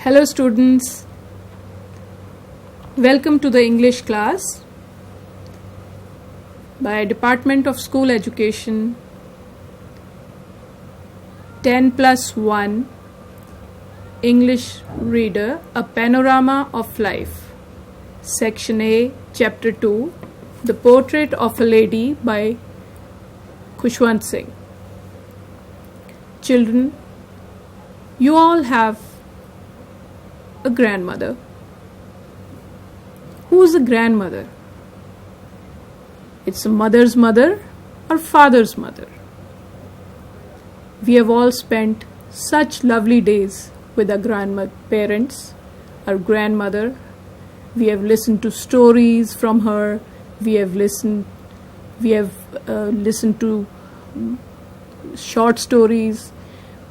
Hello students, welcome to the English class by Department of School Education 10+1 English Reader, A Panorama of Life, Section A, Chapter 2, The Portrait of a Lady by Khushwant Singh. Children, you all have a grandmother. Who's a grandmother? It's a mother's mother or father's mother. We have all spent such lovely days with our grandparents, our grandmother. We have listened to stories from her. We have listened to short stories,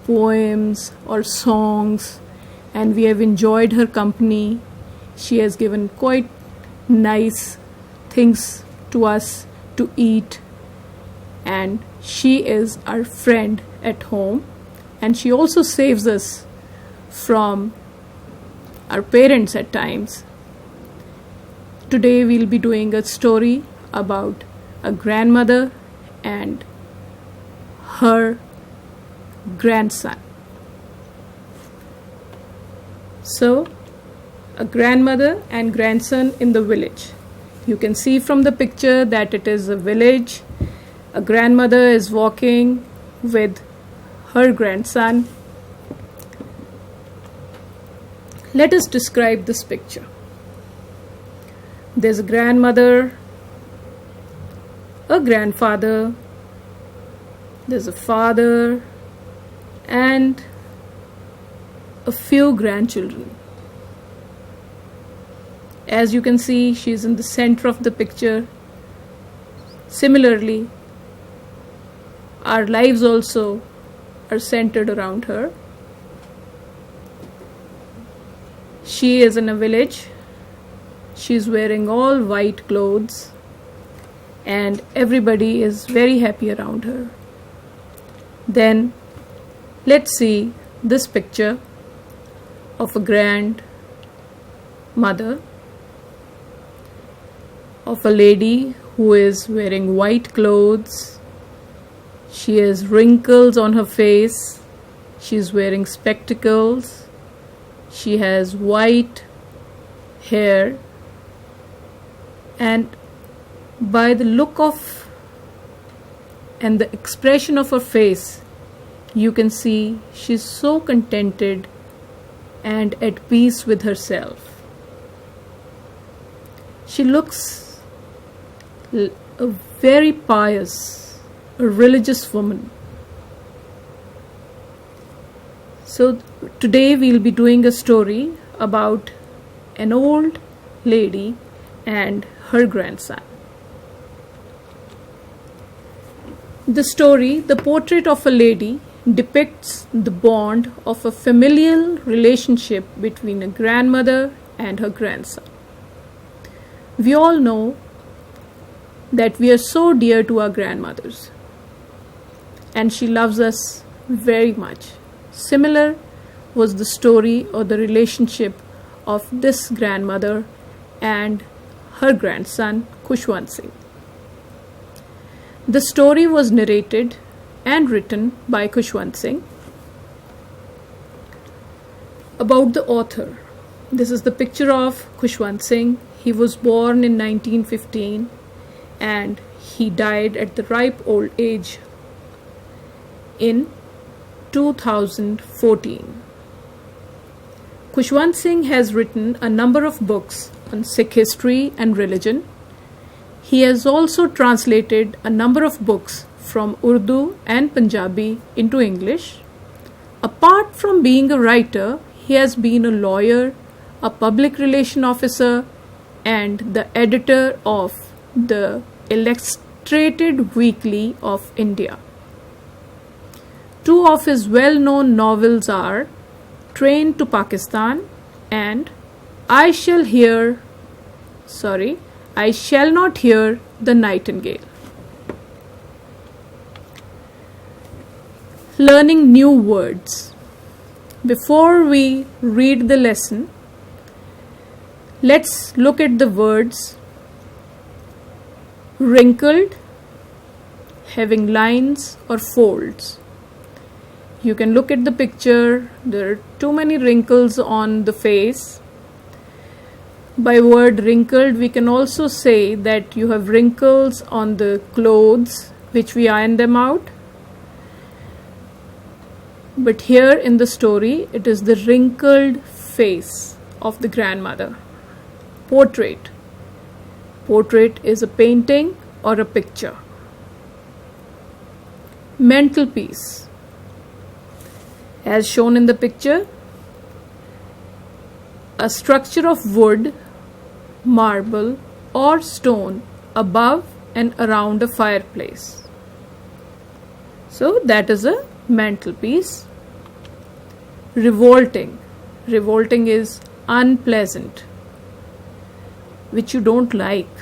poems or songs, and we have enjoyed her company. She has given quite nice things to us to eat, and she is our friend at home, and she also saves us from our parents at times. Today we'll be doing a story about a grandmother and her grandson. So, a grandmother and grandson in the village. You can see from the picture that it is a village. A grandmother is walking with her grandson. Let us describe this picture. There's a grandmother, a grandfather, there's a father, and a few grandchildren. As you can see, she is in the center of the picture. Similarly, our lives also are centered around her. She is in a village. She is wearing all white clothes, and everybody is very happy around her. Then let's see this picture of a grandmother, of a lady who is wearing white clothes. She has wrinkles on her face. She is wearing spectacles. She has white hair, and by the look of and the expression of her face, you can see she's so contented and at peace with herself. She looks a very pious, a religious woman. So today we'll be doing a story about an old lady and her grandson. The story, The Portrait of a Lady, depicts the bond of a familial relationship between a grandmother and her grandson. We all know that we are so dear to our grandmothers, and she loves us very much. Similar was the story or the relationship of this grandmother and her grandson, Khushwant Singh. The story was narrated and written by Khushwant Singh. About the author, this is the picture of Khushwant Singh. He was born in 1915 and he died at the ripe old age in 2014. Khushwant Singh has written a number of books on Sikh history and religion. He has also translated a number of books from Urdu and Punjabi into English. Apart from being a writer, he has been a lawyer, a public relation officer, and the editor of the Illustrated Weekly of India. Two of his well-known novels are Train to Pakistan and I Shall Not Hear the Nightingale. Learning new words. Before we read the lesson, let's look at the words wrinkled, having lines or folds. You can look at the picture. There are too many wrinkles on the face. By word wrinkled, we can also say that you have wrinkles on the clothes which we iron them out. But here in the story, it is the wrinkled face of the grandmother. Portrait. Portrait is a painting or a picture. Mantelpiece. As shown in the picture, a structure of wood, marble or stone above and around a fireplace. So that is a mantelpiece. Revolting. Revolting is unpleasant, which you don't like.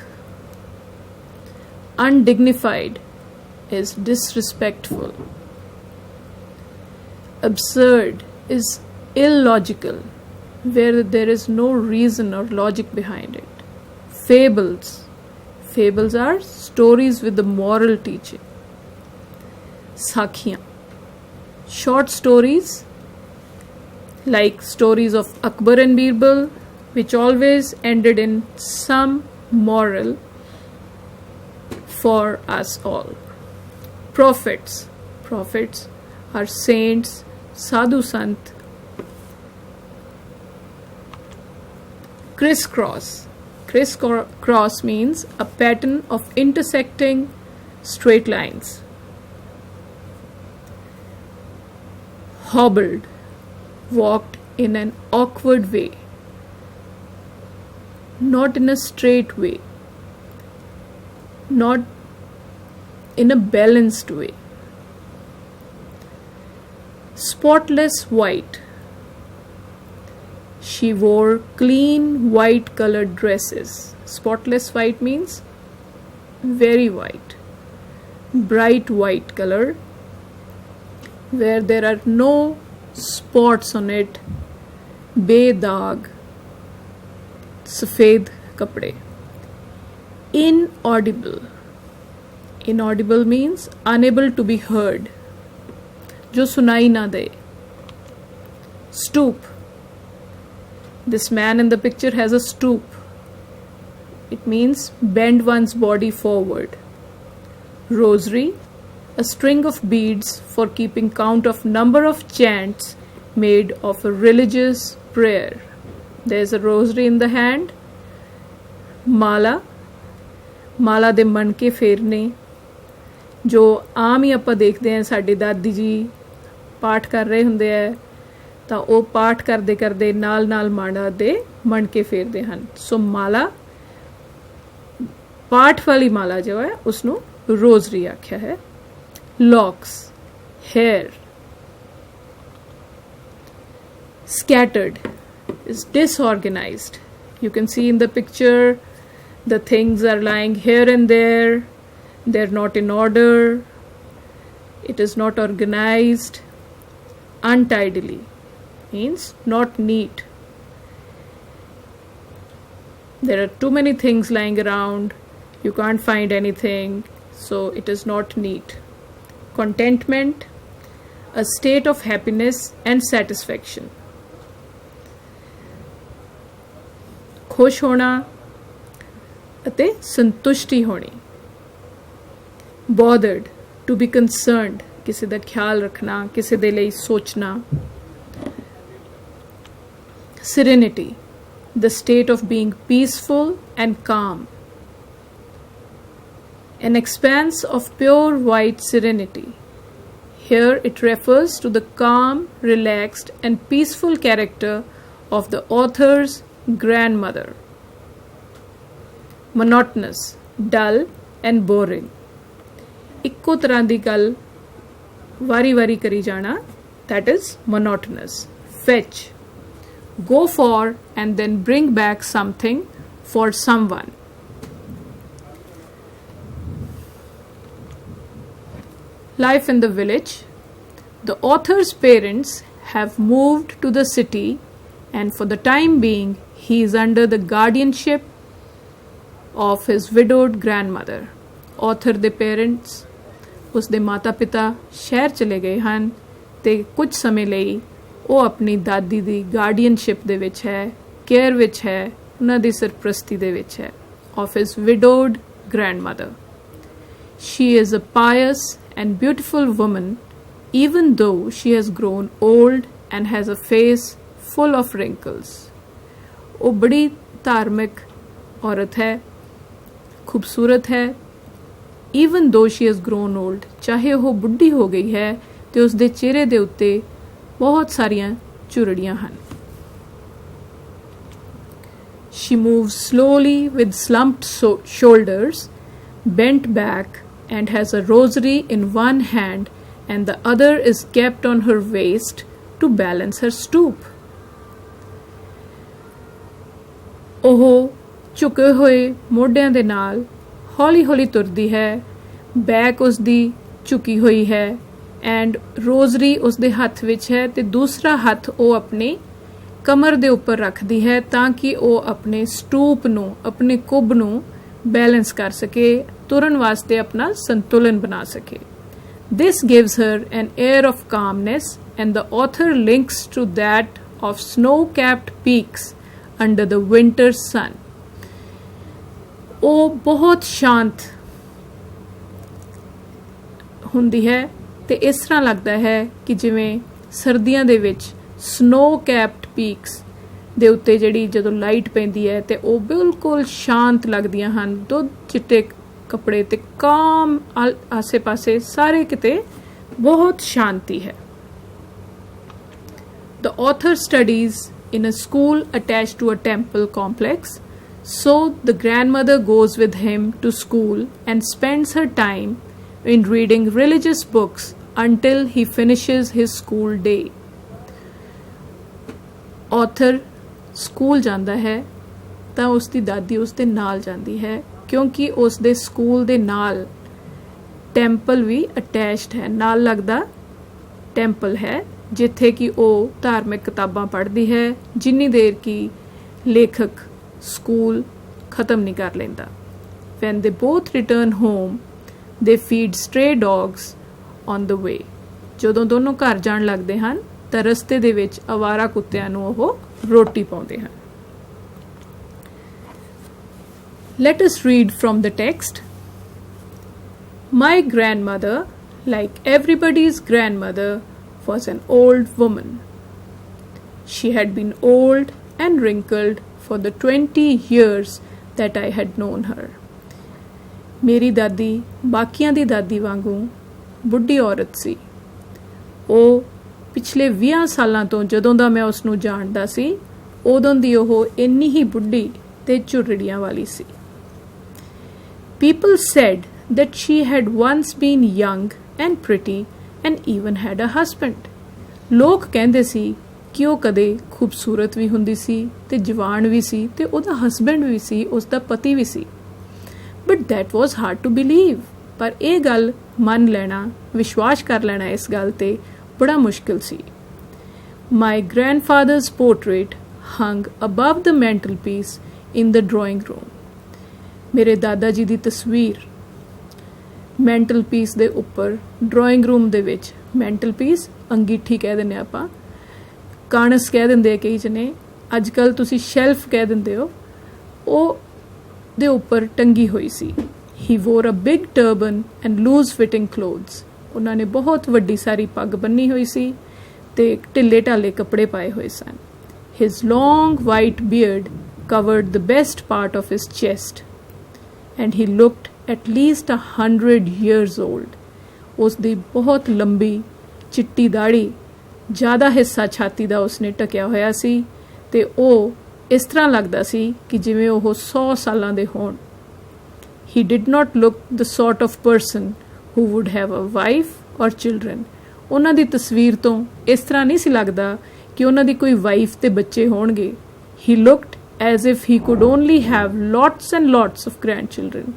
Undignified is disrespectful. Absurd is illogical, where there is no reason or logic behind it. Fables. Fables are stories with the moral teaching. Sakhiyan. Short stories like stories of Akbar and Birbal, which always ended in some moral for us all. Prophets. Prophets are saints, sadhu sant. Crisscross. Crisscross means a pattern of intersecting straight lines. Hobbled. Walked in an awkward way, not in a straight way, not in a balanced way. Spotless white. She wore clean white colored dresses. Spotless white means very white, bright white color, where there are no spots on it. बेदाग, सफेद कपड़े. Inaudible. Inaudible means unable to be heard, जो सुनाई ना दे. Stoop. This man in the picture has a stoop. It means bend one's body forward. Rosary. A string of beads for keeping count of number of chants made of a religious prayer. There is a rosary in the hand. Mala. ਮਾਲਾ ਦੇ ਮਣਕੇ ਫੇਰਨੇ, ਜੋ ਆਮ ਹੀ ਆਪਾਂ ਦੇਖਦੇ ਹਾਂ ਸਾਡੇ ਦਾਦੀ ਜੀ ਪਾਠ ਕਰ ਰਹੇ ਹੁੰਦੇ ਹੈ ਤਾਂ ਉਹ ਪਾਠ ਕਰਦੇ ਕਰਦੇ ਨਾਲ ਨਾਲ ਮਾਲਾ ਦੇ ਮਣਕੇ ਫੇਰਦੇ ਹਨ. ਸੋ ਮਾਲਾ, ਪਾਠ ਵਾਲੀ ਮਾਲਾ ਜੋ ਹੈ ਉਸਨੂੰ ਰੋਜ਼ਰੀ ਆਖਿਆ ਹੈ. Locks, hair. Scattered is disorganized. You can see in the picture the things are lying here and there. They're not in order. It is not organized. Untidily means not neat. There are too many things lying around. You can't find anything, so it is not neat. Contentment, a state of happiness and satisfaction. खुश होना ਅਤੇ ਸੰਤੁਸ਼ਟੀ ਹੋਣੀ. Bothered, to be concerned, ਕਿਸੇ ਦਾ ਖਿਆਲ ਰੱਖਣਾ, ਕਿਸੇ ਦੇ ਲਈ ਸੋਚਣਾ. Serenity, the state of being peaceful and calm. An expanse of pure white serenity. Here it refers to the calm, relaxed and peaceful character of the author's grandmother. Monotonous, dull and boring. ਇੱਕੋ ਤਰ੍ਹਾਂ ਦੀ ਗੱਲ ਵਾਰੀ-ਵਾਰੀ ਕਰੀ ਜਾਣਾ, that is monotonous. Fetch, go for and then bring back something for someone. Life in the village. The author's parents have moved to the city, and for the time being he is under the guardianship of his widowed grandmother. Author ਦੇ parents, ਉਸਦੇ ਮਾਤਾ ਪਿਤਾ ਸ਼ਹਿਰ ਚਲੇ ਗਏ ਹਨ ਤੇ ਕੁਝ ਸਮੇਂ ਲਈ ਉਹ ਆਪਣੀ ਦਾਦੀ ਦੀ ਗਾਰਡੀਅਨਸ਼ਿਪ ਦੇ ਵਿੱਚ ਹੈ, ਕੇਅਰ ਵਿੱਚ ਹੈ, ਉਹਨਾਂ ਦੀ ਸਰਪ੍ਰਸਤੀ ਦੇ ਵਿੱਚ ਹੈ, of his widowed grandmother. She is a pious and beautiful woman, even though she has grown old and has a face full of wrinkles. ਉਹ ਬੜੀ ਧਾਰਮਿਕ ਔਰਤ ਹੈ, ਖੂਬਸੂਰਤ ਹੈ, even though she has grown old, ਚਾਹੇ ਉਹ ਬੁੱਢੀ ਹੋ ਗਈ ਹੈ ਤੇ ਉਸਦੇ ਚਿਹਰੇ ਦੇ ਉੱਤੇ ਬਹੁਤ ਸਾਰੀਆਂ ਝੁਰੜੀਆਂ ਹਨ. She moves slowly with slumped shoulders, bent back, and has a rosary in one hand and the other is kept on her waist to balance her stoop. ਉਹ ਝੁਕੇ ਹੋਏ ਮੋਢਿਆਂ ਦੇ ਨਾਲ ਹੌਲੀ-ਹੌਲੀ ਤੁਰਦੀ ਹੈ, ਬੈਕ ਉਸਦੀ ਝੁਕੀ ਹੋਈ ਹੈ ਐਂਡ ਰੋਜ਼ਰੀ ਉਸਦੇ ਹੱਥ ਵਿੱਚ ਹੈ ਤੇ ਦੂਸਰਾ ਹੱਥ ਉਹ ਆਪਣੇ ਕਮਰ ਦੇ ਉੱਪਰ ਰੱਖਦੀ ਹੈ ਤਾਂ ਕਿ ਉਹ ਆਪਣੇ ਸਟੂਪ ਨੂੰ, ਆਪਣੇ ਕੁੱਬ ਨੂੰ ਬੈਲੈਂਸ ਕਰ ਸਕੇ, ਤੁਰਨ ਵਾਸਤੇ ਆਪਣਾ ਸੰਤੁਲਨ ਬਣਾ ਸਕੇ. This gives her an air of calmness and the author links to that of snow-capped peaks under the winter sun. ਉਹ ਬਹੁਤ ਸ਼ਾਂਤ ਹੁੰਦੀ ਹੈ ਤੇ ਇਸ ਤਰ੍ਹਾਂ ਲੱਗਦਾ ਹੈ ਕਿ ਜਿਵੇਂ ਸਰਦੀਆਂ ਦੇ ਵਿੱਚ snow-capped peaks ਦੇ ਉੱਤੇ ਜਿਹੜੀ ਜਦੋਂ ਲਾਈਟ ਪੈਂਦੀ ਹੈ ਤੇ ਉਹ ਬਿਲਕੁਲ ਸ਼ਾਂਤ ਲੱਗਦੀਆਂ ਹਨ, ਦੁੱਧ ਚਿੱਟੇ ਕੱਪੜੇ ਤੇ ਕਾਮ ਆਸੇ ਪਾਸੇ ਸਾਰੇ ਕਿਤੇ ਬਹੁਤ ਸ਼ਾਂਤੀ ਹੈ. The author studies in a school attached to a temple complex, so the grandmother goes with him to school and spends her time in reading religious books until he finishes his school day. Author school ਜਾਂਦਾ ਹੈ ਤਾਂ ਉਸਦੀ ਦਾਦੀ ਉਸਦੇ ਨਾਲ ਜਾਂਦੀ ਹੈ ਕਿਉਂਕਿ ਉਸਦੇ ਸਕੂਲ ਦੇ ਨਾਲ ਟੈਂਪਲ ਵੀ ਅਟੈਚਡ ਹੈ, ਨਾਲ ਲੱਗਦਾ ਟੈਂਪਲ ਹੈ ਜਿੱਥੇ ਕਿ ਉਹ ਧਾਰਮਿਕ ਕਿਤਾਬਾਂ ਪੜ੍ਹਦੀ ਹੈ ਜਿੰਨੀ ਦੇਰ ਕਿ ਲੇਖਕ ਸਕੂਲ ਖਤਮ ਨਹੀਂ ਕਰ ਲੈਂਦਾ. When they both return home, they feed stray dogs on the way. ਜਦੋਂ ਦੋਨੋਂ ਘਰ ਜਾਣ ਲੱਗਦੇ ਹਨ ਤਾਂ ਰਸਤੇ ਦੇ ਵਿੱਚ ਅਵਾਰਾ ਕੁੱਤਿਆਂ ਨੂੰ ਉਹ ਰੋਟੀ ਪਾਉਂਦੇ ਹਨ. Let us read from the text. My grandmother, like everybody's grandmother, was an old woman. She had been old and wrinkled for the 20 years that I had known her. ਮੇਰੀ ਦਾਦੀ ਬਾਕੀਆਂ ਦੀ ਦਾਦੀ ਵਾਂਗੂ ਬੁੱਢੀ ਔਰਤ ਸੀ. ਉਹ ਪਿਛਲੇ 20 ਸਾਲਾਂ ਤੋਂ ਜਦੋਂ ਦਾ ਮੈਂ ਉਸ ਨੂੰ ਜਾਣਦਾ ਸੀ ਉਦੋਂ ਦੀ ਉਹ ਇੰਨੀ ਹੀ ਬੁੱਢੀ ਤੇ ਝੁਰੜੀਆਂ ਵਾਲੀ ਸੀ. People said that she had once been young and pretty and even had a husband. ਲੋਕ ਕਹਿੰਦੇ ਸੀ ਕਿ ਉਹ ਕਦੇ ਖੂਬਸੂਰਤ ਵੀ ਹੁੰਦੀ ਸੀ ਤੇ ਜਵਾਨ ਵੀ ਸੀ ਤੇ ਉਹਦਾ ਹਸਬੈਂਡ ਵੀ ਸੀ, ਉਸਦਾ ਪਤੀ ਵੀ ਸੀ. But that was hard to believe. ਪਰ ਇਹ ਗੱਲ ਮੰਨ ਲੈਣਾ, ਵਿਸ਼ਵਾਸ ਕਰ ਲੈਣਾ ਇਸ ਗੱਲ ਤੇ ਬੜਾ ਮੁਸ਼ਕਿਲ ਸੀ. My grandfather's portrait hung above the mantelpiece in the drawing room. ਮੇਰੇ ਦਾਦਾ ਜੀ ਦੀ ਤਸਵੀਰ ਮੈਂਟਲਪੀਸ ਦੇ ਉੱਪਰ ਡਰਾਇੰਗ ਰੂਮ ਦੇ ਵਿੱਚ, ਮੈਂਟਲਪੀਸ ਅੰਗੀਠੀ ਕਹਿ ਦਿੰਦੇ ਆਪਾਂ, ਕਾਣਸ ਕਹਿ ਦਿੰਦੇ ਆ ਕਈ ਜਣੇ, ਅੱਜ ਕੱਲ੍ਹ ਤੁਸੀਂ ਸ਼ੈਲਫ ਕਹਿ ਦਿੰਦੇ ਹੋ, ਉਹ ਦੇ ਉੱਪਰ ਟੰਗੀ ਹੋਈ ਸੀ. He wore a big turban and loose fitting clothes. ਉਹਨਾਂ ਨੇ ਬਹੁਤ ਵੱਡੀ ਸਾਰੀ ਪੱਗ ਬੰਨੀ ਹੋਈ ਸੀ ਤੇ ਢਿੱਲੇ ਢਾਲੇ ਕੱਪੜੇ ਪਾਏ ਹੋਏ ਸਨ. His long white beard covered the best part of his chest and he looked at least 100 years old. ਉਸ ਦੀ ਬਹੁਤ ਲੰਬੀ ਚਿੱਟੀ ਦਾੜੀ, ਜ਼ਿਆਦਾ ਹਿੱਸਾ ਛਾਤੀ ਦਾ ਉਸਨੇ ਢਕਿਆ ਹੋਇਆ ਸੀ ਤੇ ਉਹ ਇਸ ਤਰ੍ਹਾਂ ਲੱਗਦਾ ਸੀ ਕਿ ਜਿਵੇਂ ਉਹ 100 ਸਾਲਾਂ ਦੇ ਹੋਣ. He did not look the sort of person who would have a wife or children. ਉਹਨਾਂ ਦੀ ਤਸਵੀਰ ਤੋਂ ਇਸ ਤਰ੍ਹਾਂ ਨਹੀਂ ਸੀ ਲੱਗਦਾ ਕਿ ਉਹਨਾਂ ਦੀ ਕੋਈ ਵਾਈਫ ਤੇ ਬੱਚੇ ਹੋਣਗੇ. He looked as if he could only have lots and lots of grandchildren.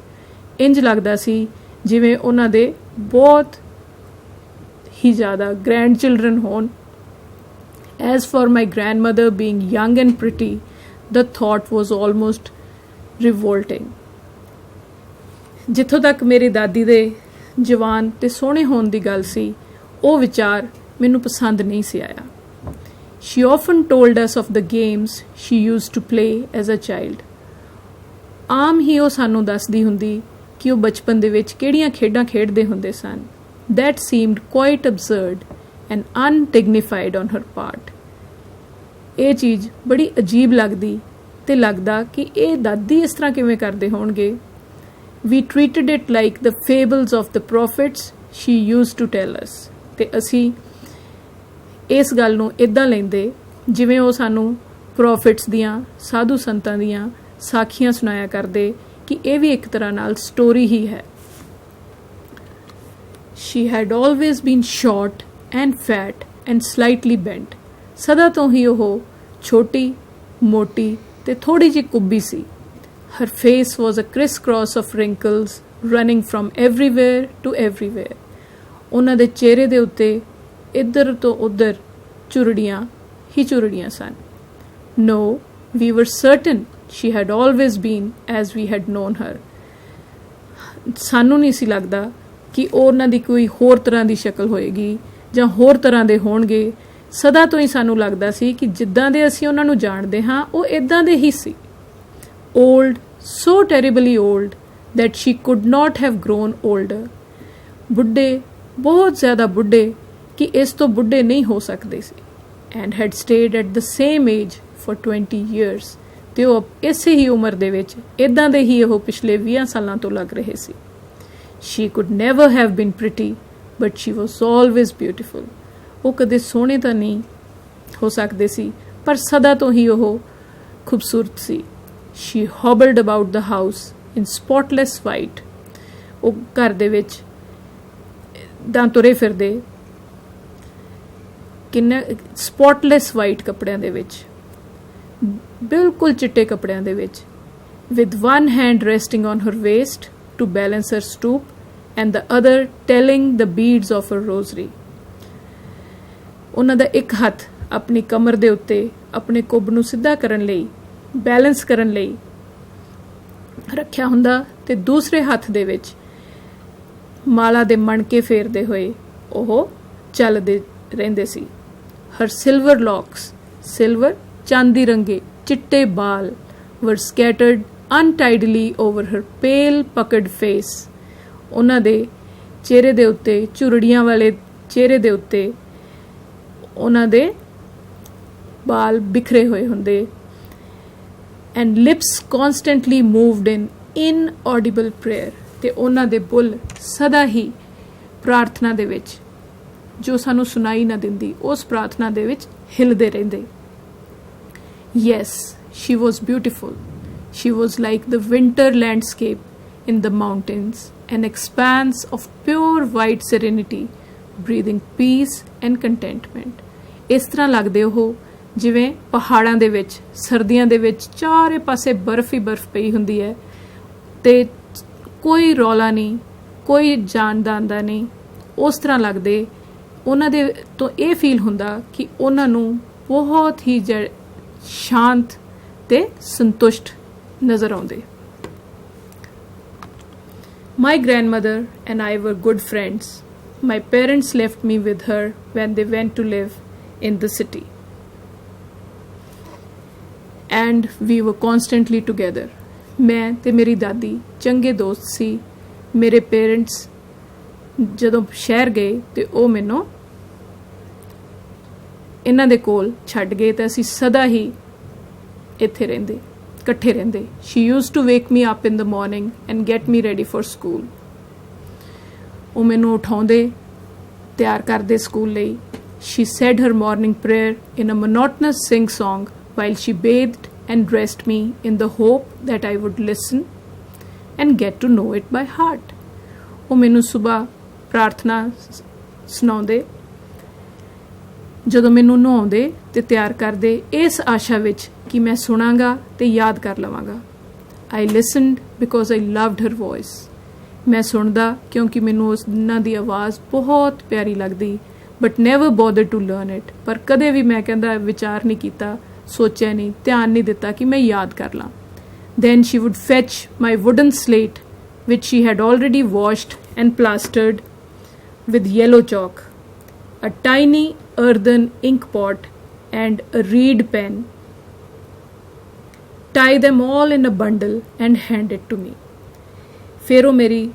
ਇੰਜ ਲੱਗਦਾ ਸੀ ਜਿਵੇਂ ਉਹਨਾਂ ਦੇ ਬਹੁਤ ਹੀ ਜ਼ਿਆਦਾ ਗ੍ਰੈਂਡ ਚਿਲਡਰਨ ਹੋਣ. As for my grandmother being young and pretty, the thought was almost revolting. ਜਿੱਥੋਂ ਤੱਕ ਮੇਰੀ ਦਾਦੀ ਦੇ ਜਵਾਨ ਤੇ ਸੋਹਣੇ ਹੋਣ ਦੀ ਗੱਲ ਸੀ, ਉਹ ਵਿਚਾਰ ਮੈਨੂੰ ਪਸੰਦ ਨਹੀਂ ਸੀ ਆਇਆ. She often told us of the games she used to play as a child. ਆਮ ਹੀ ਉਹ ਸਾਨੂੰ ਦੱਸਦੀ ਹੁੰਦੀ ਕਿ ਉਹ ਬਚਪਨ ਦੇ ਵਿੱਚ ਕਿਹੜੀਆਂ ਖੇਡਾਂ ਖੇਡਦੇ ਹੁੰਦੇ ਸਨ. That seemed quite absurd and undignified on her part. ਇਹ ਚੀਜ਼ ਬੜੀ ਅਜੀਬ ਲੱਗਦੀ ਤੇ ਲੱਗਦਾ ਕਿ ਇਹ ਦਾਦੀ ਇਸ ਤਰ੍ਹਾਂ ਕਿਵੇਂ ਕਰਦੇ ਹੋਣਗੇ. We treated it like the fables of the prophets she used to tell us. ਤੇ ਅਸੀਂ ਇਸ ਗੱਲ ਨੂੰ ਇਦਾਂ ਲੈਂਦੇ ਜਿਵੇਂ ਉਹ ਸਾਨੂੰ ਪ੍ਰੋਫਿਟਸ ਦੀਆਂ, ਸਾਧੂ ਸੰਤਾਂ ਦੀਆਂ ਸਾਖੀਆਂ ਸੁਣਾਇਆ ਕਰਦੇ ਕਿ ਇਹ ਵੀ ਇੱਕ ਤਰ੍ਹਾਂ ਨਾਲ ਸਟੋਰੀ ਹੀ ਹੈ. She had always been short and fat and slightly bent. ਸਦਾ ਤੋਂ ਹੀ ਉਹ ਛੋਟੀ, ਮੋਟੀ ਤੇ ਥੋੜੀ ਜਿਹੀ ਕੁੱਬੀ ਸੀ. Her face was a crisscross of wrinkles running from everywhere to everywhere. ਉਹਨਾਂ ਦੇ ਚਿਹਰੇ ਦੇ ਉੱਤੇ ਇੱਧਰ ਤੋਂ ਉੱਧਰ ਝੁਰੜੀਆਂ ਹੀ ਝੁਰੜੀਆਂ ਸਨ. No, we were certain she had always been as we had known her. ਸਾਨੂੰ ਨਹੀਂ ਸੀ ਲੱਗਦਾ ਕਿ ਉਹਨਾਂ ਦੀ ਕੋਈ ਹੋਰ ਤਰ੍ਹਾਂ ਦੀ ਸ਼ਕਲ ਹੋਏਗੀ ਜਾਂ ਹੋਰ ਤਰ੍ਹਾਂ ਦੇ ਹੋਣਗੇ. ਸਦਾ ਤੋਂ ਹੀ ਸਾਨੂੰ ਲੱਗਦਾ ਸੀ ਕਿ ਜਿੱਦਾਂ ਦੇ ਅਸੀਂ ਉਹਨਾਂ ਨੂੰ ਜਾਣਦੇ ਹਾਂ ਉਹ ਇੱਦਾਂ ਦੇ ਹੀ ਸੀ. Old, so terribly old that she could not have grown older. ਬੁੱਢੇ, ਬਹੁਤ ਜ਼ਿਆਦਾ ਬੁੱਢੇ ਕਿ ਇਸ ਤੋਂ ਬੁੱਢੇ ਨਹੀਂ ਹੋ ਸਕਦੇ ਸੀ. And had stayed at the same age for 20 years. ਤੇ ਉਹ ਇਸੇ ਹੀ ਉਮਰ ਦੇ ਵਿੱਚ ਇੱਦਾਂ ਦੇ ਹੀ ਉਹ ਪਿਛਲੇ 20 ਸਾਲਾਂ ਤੋਂ ਲੱਗ ਰਹੇ ਸੀ. She could never have been pretty, but she was always beautiful. ਉਹ ਕਦੇ ਸੋਹਣੇ ਤਾਂ ਨਹੀਂ ਹੋ ਸਕਦੇ ਸੀ, ਪਰ ਸਦਾ ਤੋਂ ਹੀ ਉਹ ਖੂਬਸੂਰਤ ਸੀ. She hobbled about the house in spotless white. ਉਹ ਘਰ ਦੇ ਵਿੱਚ ਤਾਂ ਤੁਰੇ ਫਿਰਦੇ ਕਿੰਨੇ ਸਪੌਟਲੈਸ ਵਾਈਟ ਕੱਪੜਿਆਂ ਦੇ ਵਿੱਚ, ਬਿਲਕੁਲ ਚਿੱਟੇ ਕੱਪੜਿਆਂ ਦੇ ਵਿੱਚ, with one hand resting on her waist to balance her stoop and the other telling the beads of her rosary. ਉਹਨਾਂ ਦਾ ਇੱਕ ਹੱਥ ਆਪਣੀ ਕਮਰ ਦੇ ਉੱਤੇ ਆਪਣੇ ਕੁੱਬ ਨੂੰ ਸਿੱਧਾ ਕਰਨ ਲਈ, ਬੈਲੈਂਸ ਕਰਨ ਲਈ ਰੱਖਿਆ ਹੁੰਦਾ ਤੇ ਦੂਸਰੇ ਹੱਥ ਦੇ ਵਿੱਚ ਮਾਲਾ ਦੇ ਮਣਕੇ ਫੇਰਦੇ ਹੋਏ ਉਹ ਚੱਲਦੇ ਰਹਿੰਦੇ ਸੀ. Her silver locks, silver ਚਾਂਦੀ ਰੰਗੇ ਚਿੱਟੇ ਬਾਲ were scattered untidily over her pale puckered face. ਉਹਨਾਂ ਦੇ ਚਿਹਰੇ ਦੇ ਉੱਤੇ, ਝੁਰੜੀਆਂ ਵਾਲੇ ਚਿਹਰੇ ਦੇ ਉੱਤੇ ਉਹਨਾਂ ਦੇ ਬਾਲ ਬਿਖਰੇ ਹੋਏ ਹੁੰਦੇ. And lips constantly moved in inaudible prayer. ਤੇ ਉਹਨਾਂ ਦੇ ਬੁੱਲ ਸਦਾ ਹੀ ਪ੍ਰਾਰਥਨਾ ਦੇ ਵਿੱਚ, ਜੋ ਸਾਨੂੰ ਸੁਣਾਈ ਨਾ ਦਿੰਦੀ, ਉਸ ਪ੍ਰਾਰਥਨਾ ਦੇ ਵਿੱਚ ਹਿਲਦੇ ਰਹਿੰਦੇ. Yes, she was beautiful. She was like the winter landscape in the mountains, an expanse of pure white serenity, breathing peace and contentment. ਇਸ ਤਰ੍ਹਾਂ ਲੱਗਦੇ ਉਹ ਜਿਵੇਂ ਪਹਾੜਾਂ ਦੇ ਵਿੱਚ ਸਰਦੀਆਂ ਦੇ ਵਿੱਚ ਚਾਰੇ ਪਾਸੇ ਬਰਫ਼ ਹੀ ਬਰਫ਼ ਪਈ ਹੁੰਦੀ ਹੈ ਤੇ ਕੋਈ ਰੌਲਾ ਨਹੀਂ, ਕੋਈ ਜਾਨਦਾਨ ਨਹੀਂ. ਉਸ ਤਰ੍ਹਾਂ ਲੱਗਦੇ. ਉਹਨਾਂ ਦੇ ਤੋਂ ਇਹ ਫੀਲ ਹੁੰਦਾ ਕਿ ਉਹਨਾਂ ਨੂੰ ਬਹੁਤ ਹੀ ਸ਼ਾਂਤ ਤੇ ਸੰਤੁਸ਼ਟ ਨਜ਼ਰ ਆਉਂਦੇ. My grandmother and I were good friends. My parents left me with her when they went to live in the city. And we were constantly together. ਮੈਂ ਤੇ ਮੇਰੀ ਦਾਦੀ ਚੰਗੇ ਦੋਸਤ ਸੀ. ਮੇਰੇ ਪੇਰੈਂਟਸ ਜਦੋਂ ਸ਼ਹਿਰ ਗਏ ਤੇ ਉਹ ਮੈਨੂੰ ਇਹਨਾਂ ਦੇ ਕੋਲ ਛੱਡ ਗਏ ਤੇ ਅਸੀਂ ਸਦਾ ਹੀ ਇੱਥੇ ਰਹਿੰਦੇ, ਇਕੱਠੇ ਰਹਿੰਦੇ. She used to wake me up in the morning and get me ready for school. ਉਹ ਮੈਨੂੰ ਉਠਾਉਂਦੇ, ਤਿਆਰ ਕਰਦੇ ਸਕੂਲ ਲਈ. She said her morning prayer in a monotonous sing-song while she bathed and dressed me in the hope that I would listen and get to know it by heart. ਉਹ ਮੈਨੂੰ ਸੁਬਾਹ ਪ੍ਰਾਰਥਨਾ ਸੁਣਾਉਂਦੇ ਜਦੋਂ ਮੈਨੂੰ ਨਹਾਉਂਦੇ ਤੇ ਤਿਆਰ ਕਰਦੇ, ਇਸ ਆਸ਼ਾ ਵਿੱਚ ਕਿ ਮੈਂ ਸੁਣਾਂਗਾ ਤੇ ਯਾਦ ਕਰ ਲਵਾਂਗਾ. I listened because I loved her voice. ਮੈਂ ਸੁਣਦਾ ਕਿਉਂਕਿ ਮੈਨੂੰ ਉਹਨਾਂ ਦੀ ਆਵਾਜ਼ ਬਹੁਤ ਪਿਆਰੀ ਲੱਗਦੀ, but never bothered to learn it. पर कदे भी मैं कहंदा विचार नहीं कीता, सोचा नहीं, ध्यान नहीं दिता कि मैं याद कर ਲਾਂ. Then she would fetch my wooden slate, which she had already washed and plastered with yellow chalk, a tiny earthen ink pot, and a reed pen, tie them all in a bundle and hand it to me. ਫਿਰ ਉਹ ਮੇਰੀ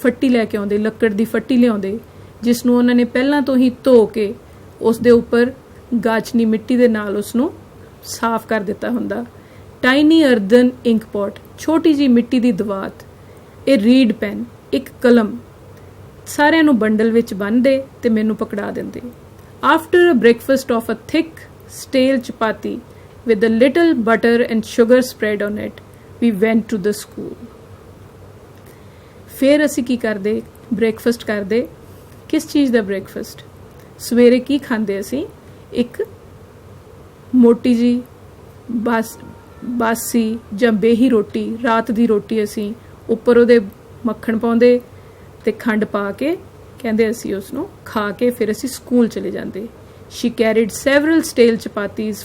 ਫੱਟੀ ਲੈ ਕੇ ਆਉਂਦੇ, ਲੱਕੜ ਦੀ ਫੱਟੀ ਲਿਆਉਂਦੇ, ਜਿਸ ਨੂੰ ਉਹਨਾਂ ਨੇ ਪਹਿਲਾਂ ਤੋਂ ਹੀ ਧੋ ਕੇ ਉਸ ਦੇ ਉੱਪਰ ਗਾਚਨੀ ਮਿੱਟੀ ਦੇ ਨਾਲ ਉਸ ਨੂੰ ਸਾਫ਼ ਕਰ ਦਿੱਤਾ ਹੁੰਦਾ. ਟਾਈਨੀ ਅਰਦਨ ਇੰਕ ਪੋਟ, ਛੋਟੀ ਜੀ ਮਿੱਟੀ ਦੀ ਦਵਾਤ, ਇਹ ਰੀਡ ਪੈਨ, ਇੱਕ ਕਲਮ, ਸਾਰਿਆਂ ਨੂੰ ਬੰਡਲ ਵਿੱਚ ਬੰਨ੍ਹਦੇ ਤੇ ਮੈਨੂੰ ਪਕੜਾ ਦਿੰਦੇ. After a breakfast of a thick stale chapati with a little butter and sugar spread on it, we went to the school. ਫਿਰ ਅਸੀਂ ਕੀ ਕਰਦੇ, ਬ੍ਰੇਕਫਾਸਟ ਕਰਦੇ. ਕਿਸ ਚੀਜ਼ ਦਾ ਬ੍ਰੇਕਫਾਸਟ? ਸਵੇਰੇ ਕੀ ਖਾਂਦੇ ਅਸੀਂ? ਇੱਕ ਮੋਟੀ ਜੀ ਬਾਸੀ ਜਾਂ ਬੇਹੀ ਰੋਟੀ, ਰਾਤ ਦੀ ਰੋਟੀ, ਅਸੀਂ ਉੱਪਰ ਉਹਦੇ ਮੱਖਣ ਪਾਉਂਦੇ ਤੇ ਖੰਡ ਪਾ ਕੇ ਕਹਿੰਦੇ ਅਸੀਂ ਉਸ ਨੂੰ ਖਾ ਕੇ ਫਿਰ ਅਸੀਂ ਸਕੂਲ ਚਲੇ ਜਾਂਦੇ. She carried several stale chapatis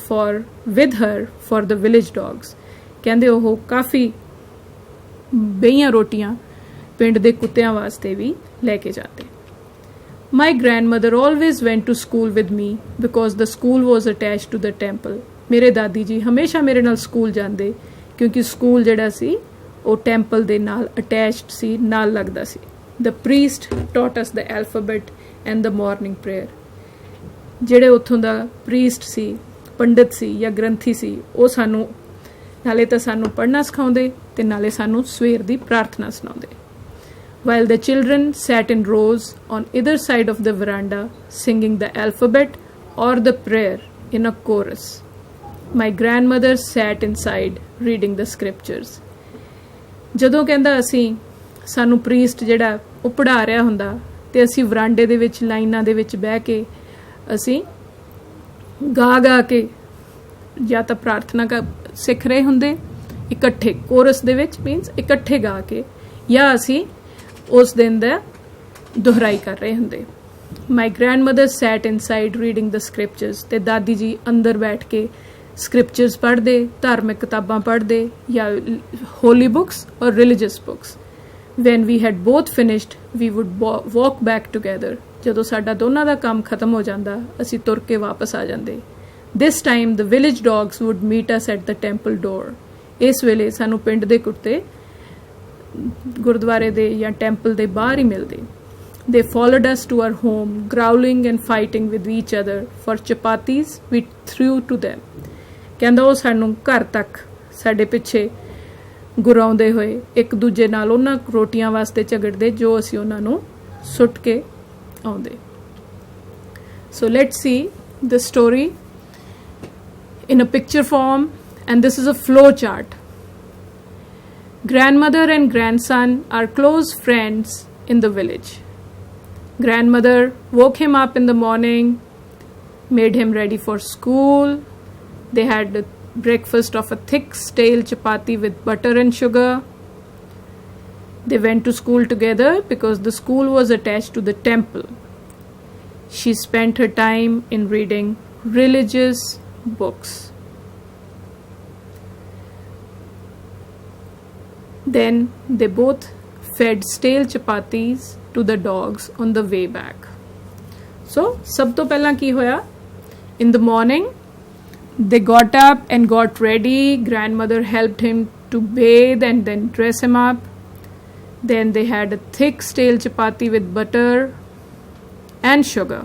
with her for the village dogs. ਕਹਿੰਦੇ ਉਹ ਕਾਫੀ ਬੇਹੀਆਂ ਰੋਟੀਆਂ ਪਿੰਡ ਦੇ ਕੁੱਤਿਆਂ ਵਾਸਤੇ ਵੀ ਲੈ ਕੇ ਜਾਂਦੇ. My grandmother always went to school with me because the school was attached to the temple. ਮੇਰੇ ਦਾਦੀ ਜੀ ਹਮੇਸ਼ਾ ਮੇਰੇ ਨਾਲ ਸਕੂਲ ਜਾਂਦੇ ਕਿਉਂਕਿ ਸਕੂਲ ਜਿਹੜਾ ਸੀ ਉਹ ਟੈਂਪਲ ਦੇ ਨਾਲ ਅਟੈਚਡ ਸੀ, ਨਾਲ ਲੱਗਦਾ ਸੀ. The priest taught us the alphabet and the morning prayer. ਜਿਹੜੇ ਉੱਥੋਂ ਦਾ ਪ੍ਰੀਸਟ ਸੀ, ਪੰਡਿਤ ਸੀ ਜਾਂ ਗ੍ਰੰਥੀ ਸੀ, ਉਹ ਸਾਨੂੰ ਨਾਲੇ ਤਾਂ ਸਾਨੂੰ ਪੜ੍ਹਨਾ ਸਿਖਾਉਂਦੇ ਤੇ ਨਾਲੇ ਸਾਨੂੰ ਸਵੇਰ ਦੀ ਪ੍ਰਾਰਥਨਾ ਸੁਣਾਉਂਦੇ. While the children sat in rows on either side of the veranda singing the alphabet or the prayer in a chorus, my grandmother sat inside reading the scriptures. ਜਦੋਂ ਕਹਿੰਦਾ ਅਸੀਂ ਸਾਨੂੰ ਪ੍ਰੀਸਟ ਜਿਹੜਾ ਉਹ ਪੜ੍ਹਾ ਰਿਹਾ ਹੁੰਦਾ ਤੇ ਅਸੀਂ ਵਰਾਂਡੇ ਦੇ ਵਿੱਚ ਲਾਈਨਾਂ ਦੇ ਵਿੱਚ ਬਹਿ ਕੇ ਅਸੀਂ ਗਾ ਕੇ ਜਾਂ ਤਾਂ ਪ੍ਰਾਰਥਨਾ ਸਿੱਖ ਰਹੇ ਹੁੰਦੇ ਇਕੱਠੇ, ਕੋਰਸ ਦੇ ਵਿੱਚ ਮੀਨਸ ਇਕੱਠੇ ਗਾ ਕੇ, ਜਾਂ ਅਸੀਂ ਉਸ ਦਿਨ ਦਾ ਦੁਹਰਾਈ ਕਰ ਰਹੇ ਹੁੰਦੇ. ਮਾਈ ਗ੍ਰੈਂਡਮਦਰ ਸੈਟ ਇਨਸਾਈਡ ਰੀਡਿੰਗ ਦ ਸਕ੍ਰਿਪਚਰਸ, ਤੇ ਦਾਦੀ ਜੀ ਅੰਦਰ ਬੈਠ ਕੇ ਸਕ੍ਰਿਪਚਰਸ ਪੜ੍ਹਦੇ, ਧਾਰਮਿਕ ਕਿਤਾਬਾਂ ਪੜ੍ਹਦੇ ਜਾਂ ਹੋਲੀ ਬੁੱਕਸ ਔਰ religious books. When we had both finished we would walk back together. ਜਦੋਂ ਸਾਡਾ ਦੋਨਾਂ ਦਾ ਕੰਮ ਖਤਮ ਹੋ ਜਾਂਦਾ ਅਸੀਂ ਤੁਰ ਕੇ ਵਾਪਸ ਆ ਜਾਂਦੇ. This time the village dogs would meet us at the temple door. ਇਸ ਵੇਲੇ ਸਾਨੂੰ ਪਿੰਡ ਦੇ ਕੁੱਤੇ ਗੁਰਦੁਆਰੇ ਦੇ ਜਾਂ ਟੈਂਪਲ ਦੇ ਬਾਹਰ ਹੀ ਮਿਲਦੇ. They followed us to our home, growling and fighting with each other for chapatis we threw to them. ਕਹਿੰਦਾ ਉਹ ਸਾਨੂੰ ਘਰ ਤੱਕ ਸਾਡੇ ਪਿੱਛੇ ਗੁਰਾਉਂਦੇ ਹੋਏ ਇੱਕ ਦੂਜੇ ਨਾਲ ਉਹਨਾਂ ਰੋਟੀਆਂ ਵਾਸਤੇ ਝਗੜਦੇ ਜੋ ਅਸੀਂ ਉਹਨਾਂ ਨੂੰ ਸੁੱਟ ਕੇ ਆਉਂਦੇ. So let's see the story in a picture form, and this is a flow chart. Grandmother and grandson are close friends in the village. Grandmother woke him up in the morning, made him ready for school. They had a breakfast of a thick stale chapati with butter and sugar. They went to school together because the school was attached to the temple. She spent her time in reading religious books. Then they both fed stale chapatis to the dogs on the way back. So, sab to pehla ki hoya? In the morning, they got up and got ready. Grandmother helped him to bathe and then dress him up. Then they had a thick stale chapati with butter and sugar.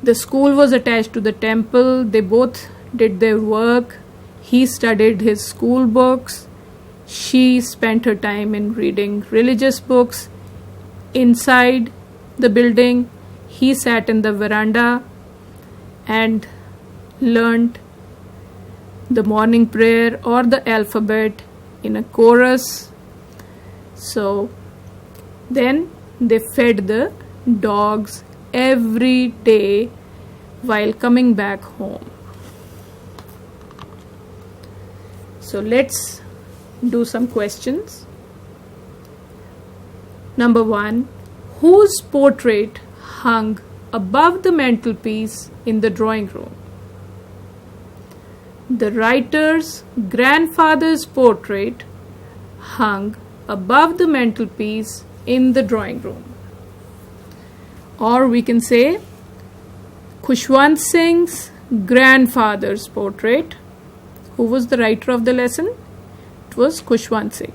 The school was attached to the temple. They both did their work. He studied his school books. She spent her time in reading religious books. Inside the building, he sat in the veranda and learned the morning prayer or the alphabet in a chorus. So then they fed the dogs every day while coming back home. So let's do some questions. Number 1, whose portrait hung above the mantelpiece in the drawing room. The writer's grandfather's portrait hung above the mantelpiece in the drawing room. Or we can say Khushwant Singh's grandfather's portrait. Who was the writer of the lesson? It was Khushwant Singh.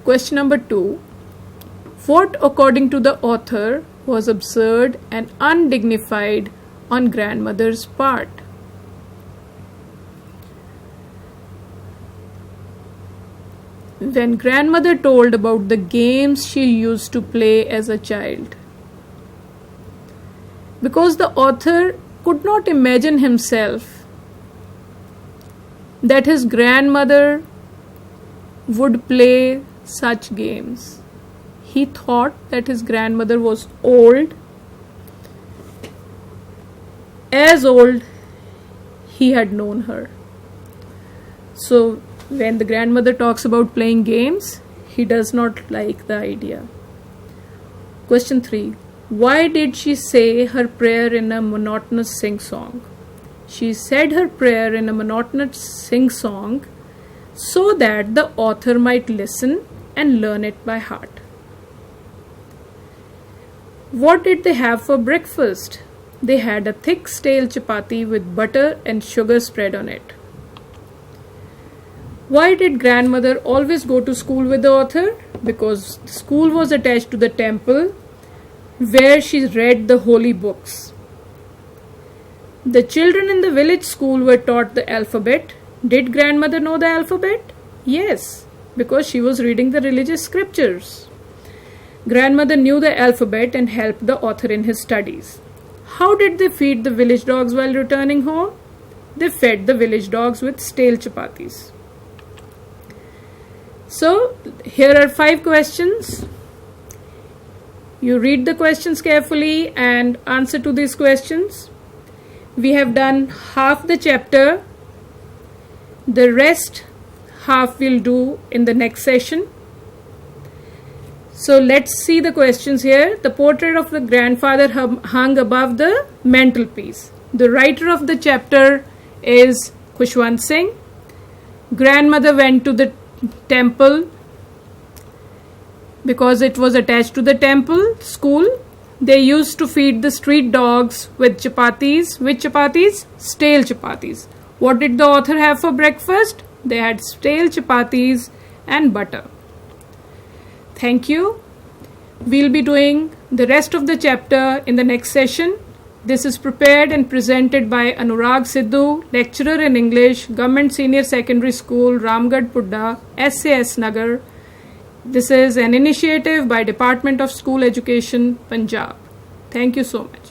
Question number 2. What, according to the author, was absurd and undignified on grandmother's part? When grandmother told about the games she used to play as a child. Because the author could not imagine himself that his grandmother would play such games. He thought that his grandmother was old, as old he had known her. So when the grandmother talks about playing games, he does not like the idea. Question 3. Why did she say her prayer in a monotonous sing-song? She said her prayer in a monotonous sing-song so that the author might listen and learn it by heart. What did they have for breakfast? They had a thick stale chapati with butter and sugar spread on it. Why did grandmother always go to school with the author? Because the school was attached to the temple where she read the holy books. The children in the village school were taught the alphabet. Did grandmother know the alphabet? Yes, because she was reading the religious scriptures. Grandmother knew the alphabet and helped the author in his studies. How did they feed the village dogs while returning home? They fed the village dogs with stale chapatis. So, here are 5 questions. You read the questions carefully and answer to these questions. We have done half the chapter. The rest half we'll do in the next session. So let's see the questions here. The portrait of the grandfather hung above the mantelpiece. The writer of the chapter is Khushwant Singh. Grandmother went to the temple because it was attached to the temple school. They used to feed the street dogs with chapatis. Which chapatis? Stale chapatis. What did the author have for breakfast? They had stale chapatis and butter. Thank you. We'll be doing the rest of the chapter in the next session. This is prepared and presented by Anurag Sidhu, lecturer in English, Government Senior Secondary School, Ramgarh Pudda, SAS Nagar. This is an initiative by Department of School Education, Punjab. Thank you so much.